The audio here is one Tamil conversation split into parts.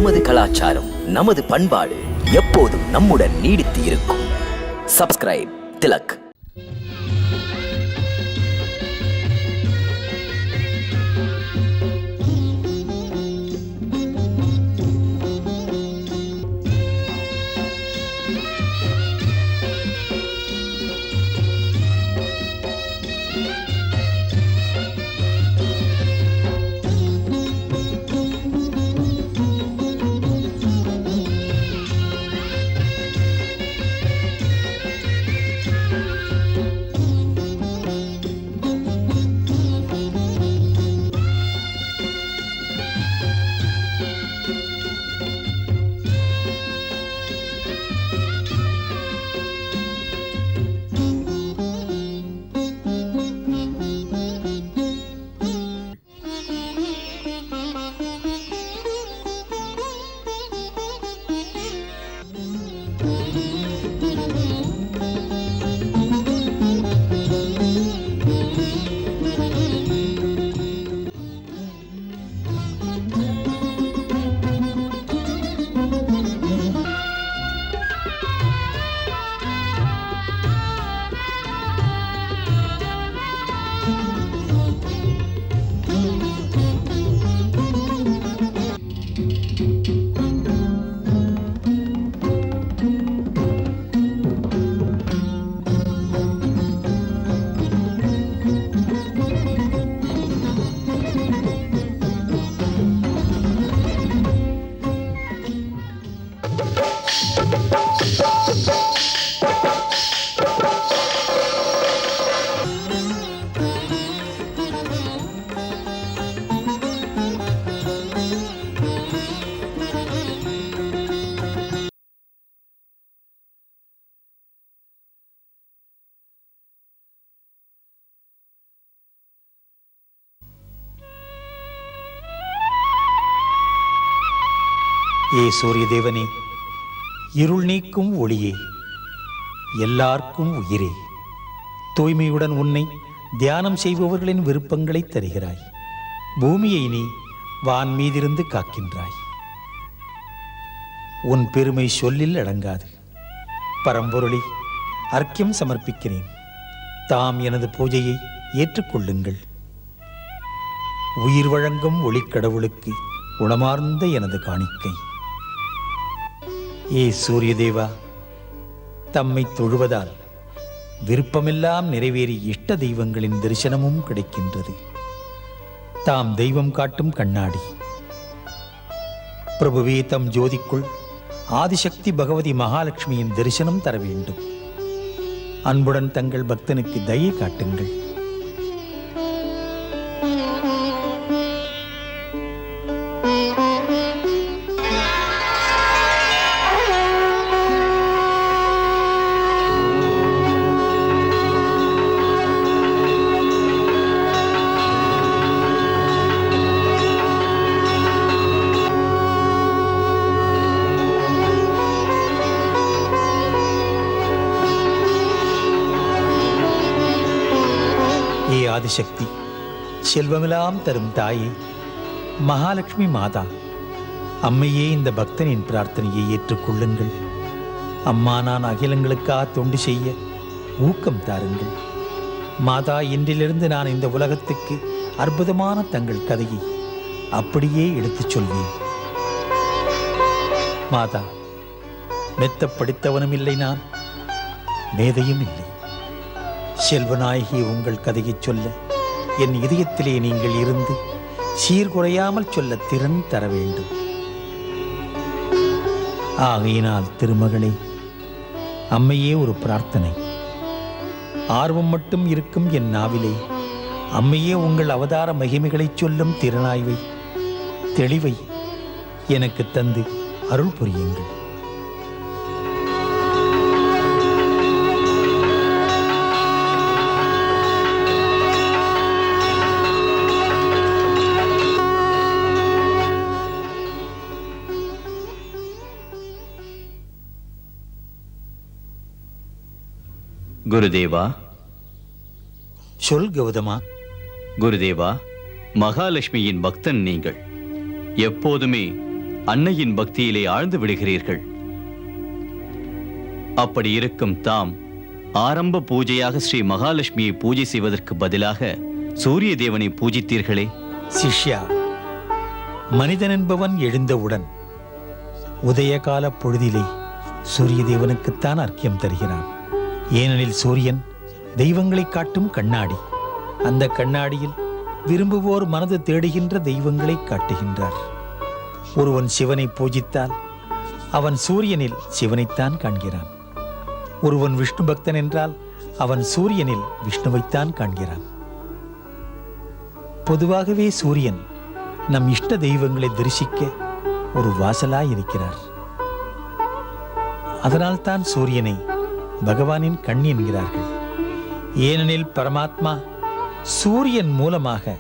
நமது கலாச்சாரம், நமது பண்பாடு எப்போதும் நம்முடன் நீடித்து இருக்கும். சப்ஸ்கிரைப் திலக். ஏ சூரிய தேவனே, இருள் நீக்கும் ஒளியே, எல்லாருக்கும் உயிரே, தூய்மையுடன் உன்னை தியானம் செய்பவர்களின் விருப்பங்களை தருகிறாய். பூமியை நீ வான் மீதிருந்து காக்கின்றாய். உன் பெருமை சொல்லில் அடங்காது. பரம்பொருளை அர்க்கியம் சமர்ப்பிக்கிறேன். தாம் எனது பூஜையை ஏற்றுக்கொள்ளுங்கள். உயிர் வழங்கும் ஒளிக்கடவுளுக்கு உளமார்ந்த எனது காணிக்கை. ஏ சூரிய தேவா, தம்மை தொழுவதால் விருப்பமெல்லாம் நிறைவேறி இஷ்ட தெய்வங்களின் தரிசனமும் கிடைக்கின்றது. தாம் தெய்வம் காட்டும் கண்ணாடி. பிரபுவே, தம் ஜோதிக்குள் ஆதிசக்தி பகவதி மகாலட்சுமியின் தரிசனம் தர வேண்டும். அன்புடன் தங்கள் பக்தனுக்கு தயை காட்டுங்கள். ஆதிசக்தி, செல்வமெல்லாம் தரும் தாயே, மகாலட்சுமி மாதா, அம்மையே, இந்த பக்தனின் பிரார்த்தனையை ஏற்றுக்கொள்ளுங்கள். அம்மா, நான் அகிலங்களுக்காக தொண்டு செய்ய ஊக்கம் தாருங்கள். மாதா, இன்றிலிருந்து நான் இந்த உலகத்துக்கு அற்புதமான தங்கள் கதையை அப்படியே எடுத்துச் சொல்வேன். மாதா, மெத்த படித்தவனும் இல்லை, நான் மேதையும் இல்லை. செல்வநாயகி, உங்கள் கதையை சொல்ல என் இதயத்திலே நீங்கள் இருந்து சீர்குறையாமல் சொல்ல திறன் தர வேண்டும். ஆகையினால் திருமகளே, அம்மையே, ஒரு பிரார்த்தனை. ஆர்வம் மட்டும் இருக்கும் என் நாவிலே அம்மையே, உங்கள் அவதார மகிமைகளை சொல்லும் திறனாய்வை, தெளிவை எனக்கு தந்து அருள் புரியுங்கள். குருதேவா. சொல் கௌதமா. குருதேவா, மகாலட்சுமியின் பக்தன் நீங்கள். எப்போதுமே அன்னையின் பக்தியிலே ஆழ்ந்து விடுகிறீர்கள். அப்படி இருக்கும் தாம் ஆரம்ப பூஜையாக ஸ்ரீ மகாலட்சுமியை பூஜை செய்வதற்கு பதிலாக சூரிய தேவனை பூஜித்தீர்களே. சிஷ்யா, மனிதன் என்பவன் எழுந்தவுடன் உதயகால பொழுதிலே சூரிய தேவனுக்குத்தான் அர்க்கியம் தருகிறான். ஏனெனில் சூரியன் தெய்வங்களை காட்டும் கண்ணாடி. அந்த கண்ணாடியில் விரும்புவோர் மனது தேடுகின்ற தெய்வங்களை காட்டுகின்றார். ஒருவன் சிவனை பூஜித்தால் அவன் சூரியனில் சிவனைத்தான் காண்கிறான். ஒருவன் விஷ்ணு பக்தன் என்றால் அவன் சூரியனில் விஷ்ணுவைத்தான் காண்கிறான். பொதுவாகவே சூரியன் நம் இஷ்ட தெய்வங்களை தரிசிக்க ஒரு வாசலாய் இருக்கிறார். அதனால்தான் சூரியனை பகவானின் கண் என்கிறார்கள். ஏனெனில் பரமாத்மா சூரியன் மூலமாக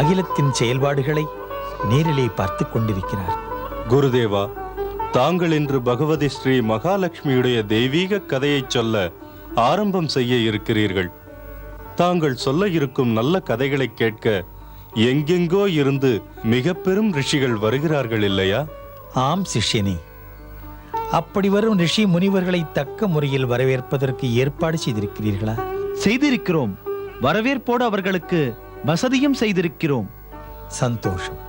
அகிலத்தின் செயல்பாடுகளை நேரிலே பார்த்து கொண்டிருக்கிறார். குருதேவா, தாங்கள் இன்று பகவதி ஸ்ரீ மகாலட்சுமியுடைய தெய்வீக கதையை சொல்ல ஆரம்பம் செய்ய இருக்கிறீர்கள். தாங்கள் சொல்ல இருக்கும் நல்ல கதைகளை கேட்க எங்கெங்கோ இருந்து மிக பெரும் ரிஷிகள் வருகிறார்கள் இல்லையா? ஆம் சிஷ்யனே, அப்படி வரும் ரிஷி முனிவர்களை தக்க முறையில் வரவேற்பதற்கு ஏற்பாடு செய்திருக்கிறீர்களா? செய்திருக்கிறோம். வரவேற்போடு அவர்களுக்கு வசதியும் செய்திருக்கிறோம். சந்தோஷம்.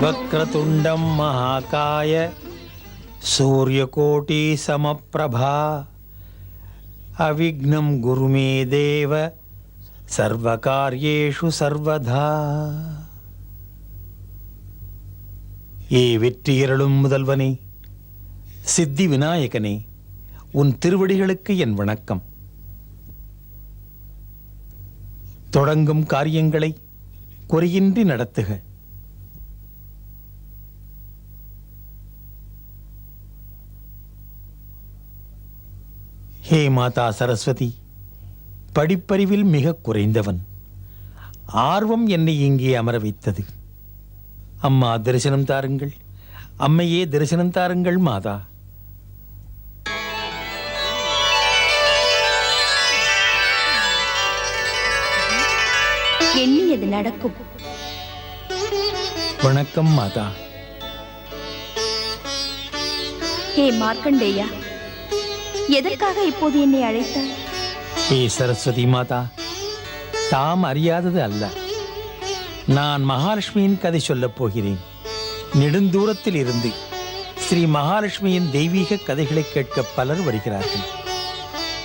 வக்ரதுண்டம் மகாகாய சூரியகோட்டி சமப்பிரபா அவிக்னம் குருமே தேவ சர்வகார்யேஷு சர்வதா. ஏ வெற்றியருளும் முதல்வனே, சித்தி விநாயகனே, உன் திருவடிகளுக்கு என் வணக்கம். தொடங்கும் காரியங்களை குறையின்றி நடத்துக. ஹே மாதா சரஸ்வதி, படிப்பறிவில் மிக குறைந்தவன். ஆர்வம் என்னை இங்கே அமர வைத்தது. அம்மா தரிசனம் தாருங்கள், அம்மையே தரிசனம் தாருங்கள் மாதா. எண்ணியது நடக்கும். வணக்கம் மாதா. ஹே மார்க்கண்டேயா, எதற்காக இப்போது என்னை அழைத்தாய்? ஹே சரஸ்வதி மாதா, தாம் அறியாதது அல்ல. நான் மகாலட்சுமியின் கதை சொல்லப் போகிறேன். நெடுந்தூரத்தில் இருந்து ஸ்ரீ மகாலட்சுமியின் தெய்வீக கதைகளை கேட்க பலர் வருகிறார்கள்.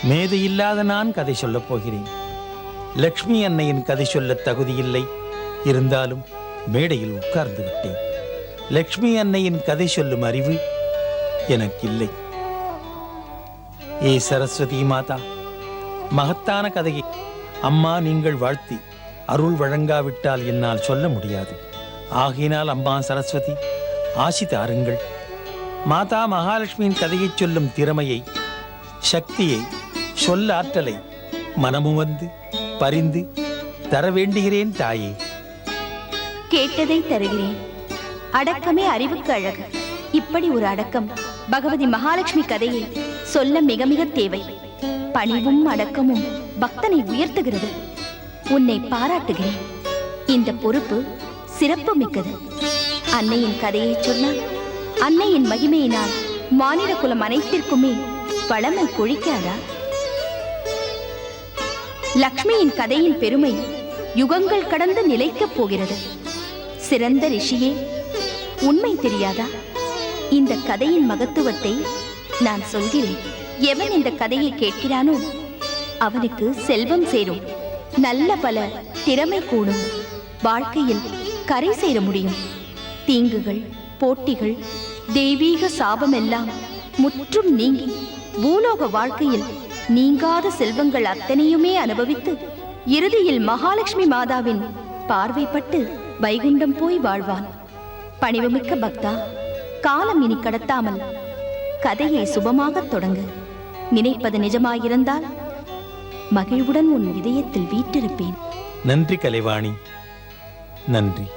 மேதையில்லாத நான் கதை சொல்லப் போகிறேன். லக்ஷ்மி அன்னையின் கதை சொல்ல தகுதியில்லை, இருந்தாலும் மேடையில் உட்கார்ந்து விட்டேன். லக்ஷ்மி அன்னையின் கதை சொல்லும் அறிவு எனக்கில்லை. ஏ சரஸ்வதி மாதா, மகத்தான கதையை அம்மா நீங்கள் வாழ்த்தி அருள் வழங்காவிட்டால் என்னால் சொல்ல முடியாது. ஆகையினால் அம்மா சரஸ்வதி ஆசி தாருங்கள். மாதா மகாலட்சுமியின் கதையை சொல்லும் திறமையை, சக்தியை, சொல்ல ஆற்றலை மனமும் வந்து பரிந்து தர வேண்டுகிறேன் தாயே. கேட்டதை தருகிறேன். அடக்கமே அறிவுக்கு அழகு. இப்படி ஒரு அடக்கம் பகவதி மகாலட்சுமி கதையை சொல்ல மிக மிக தேவை. பணிவும் அடக்கமும் பக்தனை உயர்த்துகிறது. உன்னை பாராட்டுகிறேன். இந்த பொறுப்பு சிறப்பு மிக்கது. அன்னையின் கதையை சொன்னால் அன்னையின் மகிமையினால் மானிட குலம் அனைத்திற்குமே வளமை கொழிக்காதா? லக்ஷ்மியின் கதையின் பெருமை யுகங்கள் கடந்து நிலைக்கப் போகிறது. சிறந்த ரிஷியே, உண்மை தெரியாதா? இந்த கதையின் மகத்துவத்தை நான் சொல்கிறேன். எவன் இந்த கதையை கேட்கிறானோ அவனுக்கு செல்வம் சேரும், நல்ல பல திறமை கூடும், வாழ்க்கையில் கரை சேர முடியும். தீங்குகள், போட்டிகள், தெய்வீக சாபமெல்லாம் முற்றும் நீங்கி பூலோக வாழ்க்கையில் நீங்காத செல்வங்கள் அத்தனையுமே அனுபவித்து இறுதியில் மகாலட்சுமி மாதாவின் பார்வைப்பட்டு வைகுண்டம் போய் வாழ்வான். பணிவுமிக்க பக்தா, காலம் இனி கடத்தாமல் கதையை சுபமாகத் தொடங்கு. நினைப்பது நிஜமாயிருந்தால் மகிழ்வுடன் உன் இதயத்தில் வீற்றிருப்பேன். நன்றி கலைவாணி, நன்றி.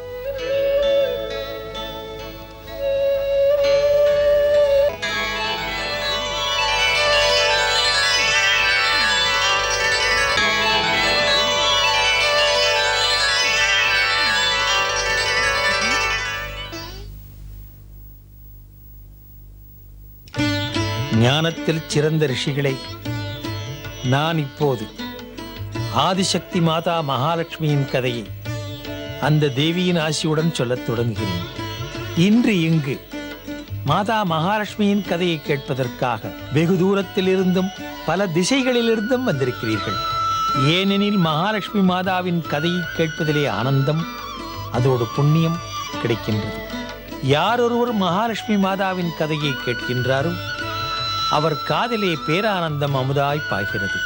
ஞானத்தில் சிறந்த ரிஷிகளை நான் இப்போது ஆதிசக்தி மாதா மகாலட்சுமியின் கதையை அந்த தேவியின் ஆசியுடன் சொல்லத் தொடங்குகிறேன். இன்று இங்கு மாதா மகாலட்சுமியின் கதையை கேட்பதற்காக வெகு தூரத்தில் இருந்தும் பல திசைகளிலிருந்தும் வந்திருக்கிறீர்கள். ஏனெனில் மகாலட்சுமி மாதாவின் கதையை கேட்பதிலே ஆனந்தம், அதோடு புண்ணியம் கிடைக்கின்றது. யாரொருவர் மகாலட்சுமி மாதாவின் கதையை கேட்கின்றாரோ அவர் காதிலே பேரானந்தம் அமுதாய் பாய்கிறது,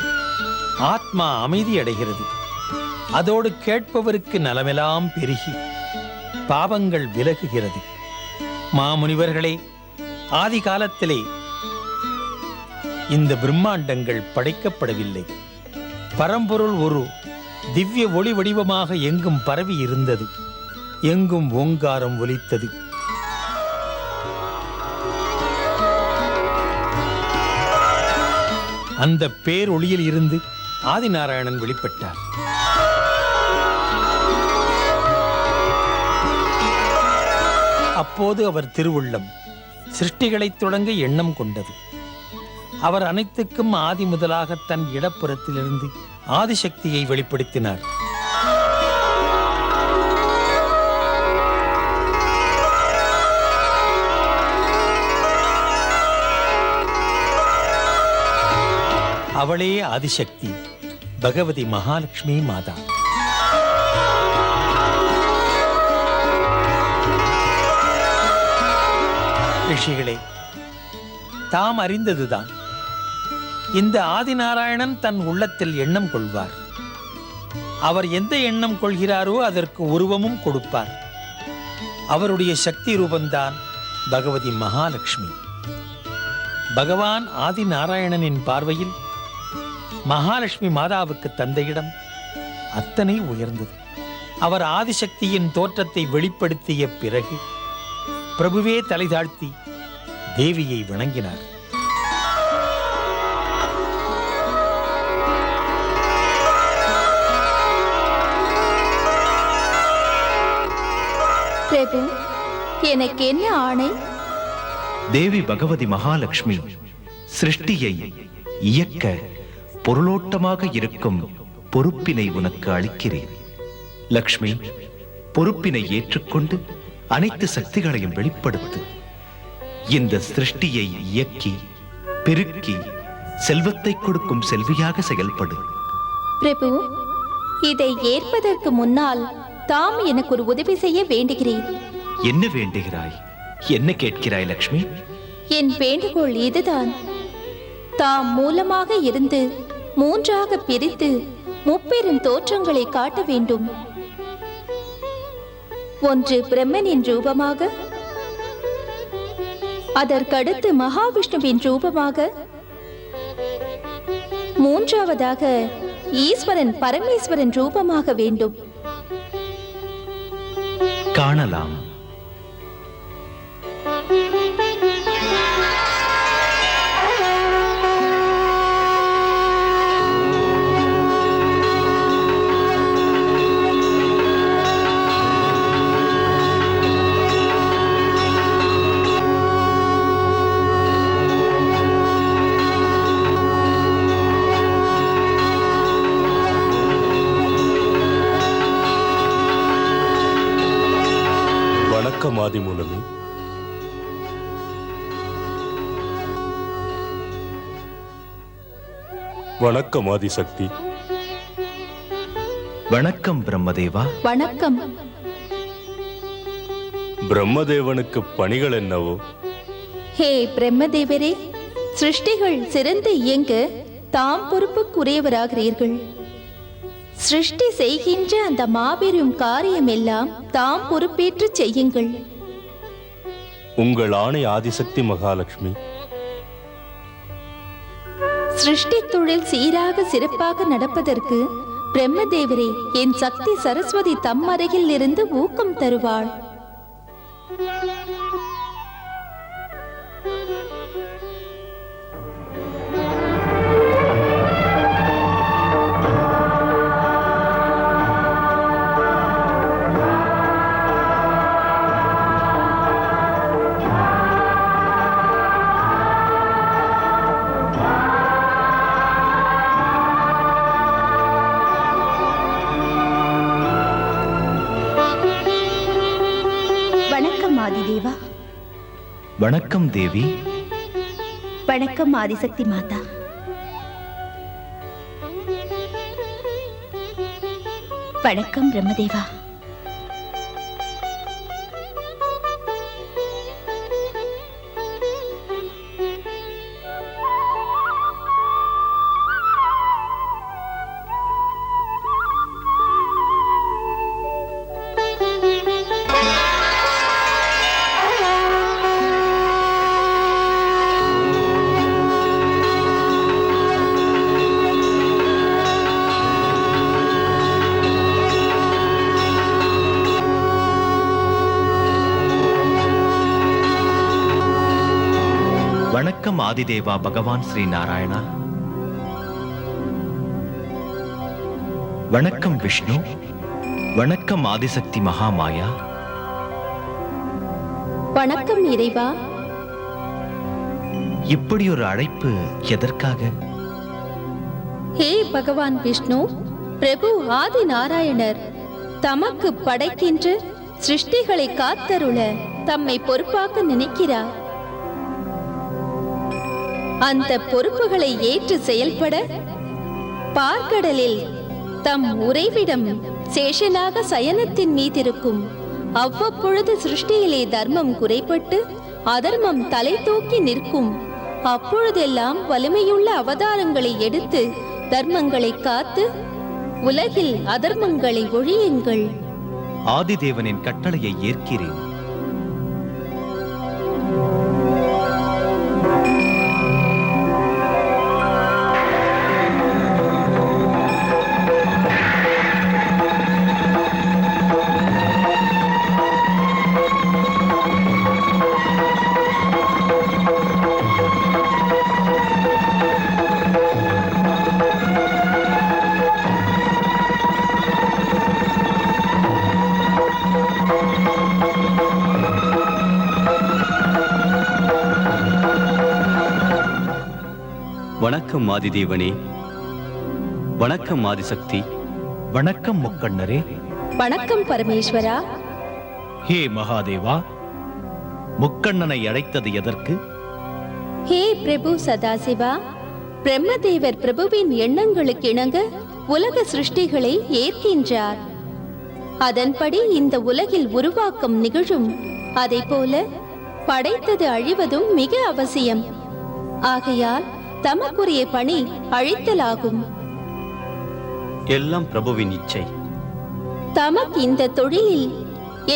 ஆத்மா அமைதி அடைகிறது. அதோடு கேட்பவருக்கு நலமெல்லாம் பெருகி பாவங்கள் விலகுகிறது. மாமுனிவர்களே, ஆதி காலத்திலே இந்த பிரம்மாண்டங்கள் படைக்கப்படவில்லை. பரம்பொருள் ஒரு திவ்ய ஒளி வடிவமாக எங்கும் பரவி இருந்தது. எங்கும் ஓங்காரம் ஒலித்தது. அந்த பேரொளியில் இருந்து ஆதிநாராயணன் வெளிப்பட்டார். அப்போது அவர் திருவுள்ளம் சிருஷ்டிகளைத் தொடங்க எண்ணம் கொண்டது. அவர் அனைத்துக்கும் ஆதி முதலாக தன் இடப்புறத்திலிருந்து ஆதிசக்தியை வெளிப்படுத்தினார். அவளே ஆதிசக்தி, பகவதி மகாலட்சுமி மாதா. ரிஷிகளே, தாம் அறிந்ததுதான், இந்த ஆதிநாராயணன் தன் உள்ளத்தில் எண்ணம் கொள்வார். அவர் எந்த எண்ணம் கொள்கிறாரோ அதற்கு உருவமும் கொடுப்பார். அவருடைய சக்தி ரூபந்தான் பகவதி மகாலட்சுமி. பகவான் ஆதிநாராயணனின் பார்வையில் மகாலட்சுமி மாதாவுக்கு தந்த இடம் அத்தனை உயர்ந்தது. அவர் ஆதிசக்தியின் தோற்றத்தை வெளிப்படுத்திய பிறகு பிரபுவே தலை தாழ்த்தி தேவியை வணங்கினார். பிரபு, எனக்கு என்ன ஆணை? தேவி பகவதி மகாலட்சுமி சிருஷ்டியை இயக்க பொருளோட்டமாக இருக்கும் பொறுப்பினை உனக்கு அளிக்கிறேன். லக்ஷ்மி, பொறுப்பினை ஏற்றுக்கொண்டு அனைத்து சக்திகளையும் வெளிப்படுத்து. இந்த சிருஷ்டியை இயக்கி பெருக்கி செல்வத்தை கொடுக்கும் செல்வியாக செயல்படு. பிரபு, இதை ஏற்பதற்கு முன்னால் தாம் எனக்கு ஒரு உதவி செய்ய வேண்டுகிறேன். என்ன வேண்டுகிறாய்? என்ன கேட்கிறாய் லக்ஷ்மி? என் வேண்டுகோள் இதுதான். தாம் மூலமாக இருந்து மூன்றாக பிரித்து முப்பெரும் தோற்றங்களை காட்ட வேண்டும். ஒன்று பிரம்மனின் ரூபமாக, அதற்கடுத்து மகாவிஷ்ணுவின் ரூபமாக, மூன்றாவதாக ஈஸ்வரன் பரமேஸ்வரன் ரூபமாக வேண்டும். காணலாம். வணக்கம் ஆதிமூலமே. வணக்கம் ஆதிசக்தி. வணக்கம் பிரம்மதேவா. வணக்கம். பிரம்மதேவனுக்கு பணிகள் என்னவோ? ஹே பிரம்மதேவரே, சிருஷ்டிகள் சிறந்து இயங்க தாம் பொறுப்புக்குரியவராகிறீர்கள். சிருஷ்டி செய்கின்ற அந்த மாபெரும் காரியம் எல்லாம் தாம் பொறுப்பேற்று செய்யுங்கள். உங்கள் ஆணை ஆதிசக்தி மகாலட்சுமி. சிருஷ்டி தொழில் சீராக சிறப்பாக நடப்பதற்கு பிரம்மதேவரே, என் சக்தி சரஸ்வதி தம் அருகில் இருந்து ஊக்கம் தருவாள். வணக்கம் ஆதிதேவா. வணக்கம் தேவி. வணக்கம் ஆதிசக்தி மாதா. வணக்கம் பிரம்மதேவா. வணக்கம் ஆதிதேவா பகவான் ஸ்ரீ நாராயணா. வணக்கம் விஷ்ணு. வணக்கம் ஆதிசக்தி மகாமாயா. வணக்கம் இறைவா. இப்படி ஒரு அழைப்பு எதற்காக? ஹே பகவான் விஷ்ணு, பிரபு ஆதி நாராயணர் தமக்கு படைக்கின்ற சிருஷ்டிகளை காத்தருள தம்மை பொறுப்பாக்க நினைக்கிறார். அந்த பொறுப்புகளை ஏற்று செயல்பட பார்க்கடலில் தம் உறைவிடம் சேஷனாக சயனத்தின் மீதிருக்கும். அவ்வப்பொழுது சிருஷ்டியிலே தர்மம் குறைபட்டு அதர்மம் தலை தூக்கி நிற்கும். அப்பொழுதெல்லாம் வலிமையுள்ள அவதாரங்களை எடுத்து தர்மங்களை காத்து உலகில் அதர்மங்களை ஒழியுங்கள். ஆதிதேவனின் கட்டளையை ஏற்கிறேன். வணக்கம் ஆதிதேவனே. வணக்கம் ஆதிசக்தி. வணக்கம் முக்கண்ணரே. வணக்கம் பரமேஸ்வரா. ஹே மகாதேவா, முக்கண்ணனை அழைத்தது எதற்கு? ஹே பிரபு சதாசிவா, பிரம்மதேவர் பிரபுவின் எண்ணங்களுக்கு இணங்க உலக சிருஷ்டிகளை ஏற்கின்றார். அதன்படி இந்த உலகில் உருவாக்கம் நிகழும். அதை போல படைத்தது அழிவதும் மிக அவசியம். ஆகையால் தமக்குரிய பணி அழித்தலாகும். எல்லாம் பிரபுவின் இச்சை. தமக்கு இந்த தொழிலில்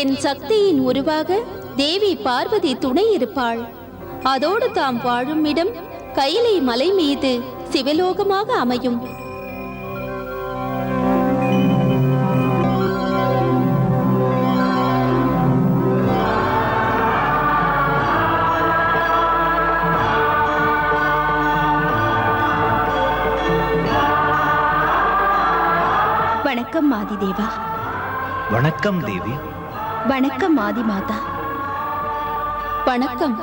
என் சக்தியின் உருவாக தேவி பார்வதி துணை இருப்பாள். அதோடு தாம் வாழும் இடம் கைலை மலை மீது சிவலோகமாக அமையும். வணக்கம் ஆதிதேவா. வணக்கம் தேவி. வணக்கம் ஆதி மாதா. வணக்கம்.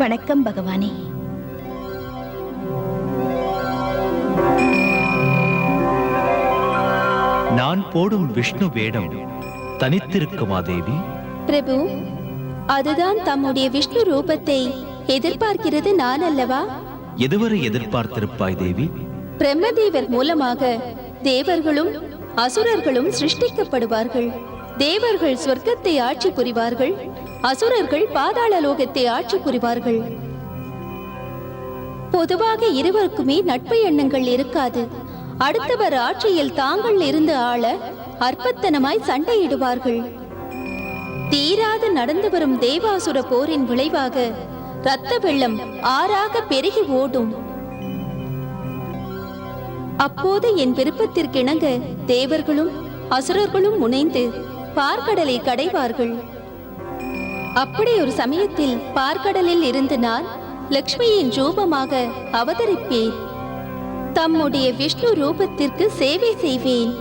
வணக்கம் பகவானே. நான் போடும் விஷ்ணு வேடம் தனித்திருக்குமா தேவி? பிரபு, அதுதான் தம்முடைய விஷ்ணு ரூபத்தை எதிர்பார்க்கிறது நான் அல்லவா? எதுவரை எதிர்பார்த்திருப்பாய் தேவி? பிரம்மதேவர் மூலமாக தேவர்களும் அசுரர்களும் சிருஷ்டிக்கப்படுவார்கள். தேவர்கள் சொர்க்கத்தை ஆட்சி புரிவார்கள், அசுரர்கள் பாதாள லோகத்தை ஆட்சி புரிவார்கள். பொதுவாக இருவருக்குமே நட்பு எண்ணங்கள் இருக்காது. அடுத்தவர் ஆட்சியில் தாங்கள் இருந்து ஆள அற்பத்தனமாய் சண்டையிடுவார்கள். தீராது நடந்து வரும் தேவாசுர போரின் விளைவாக இரத்த வெள்ளம் ஆறாக பெருகி ஓடும். அப்போது என் விருப்பத்திற்கிணங்க தேவர்களும் அசுரர்களும் முனைந்து பார்க்கடலை கடைவார்கள். அப்படி ஒரு சமயத்தில் பார்க்கடலில் இருந்து நான் லக்ஷ்மியின் ரூபமாக அவதரிப்பேன். தம்முடைய விஷ்ணு ரூபத்திற்கு சேவை செய்வேன்.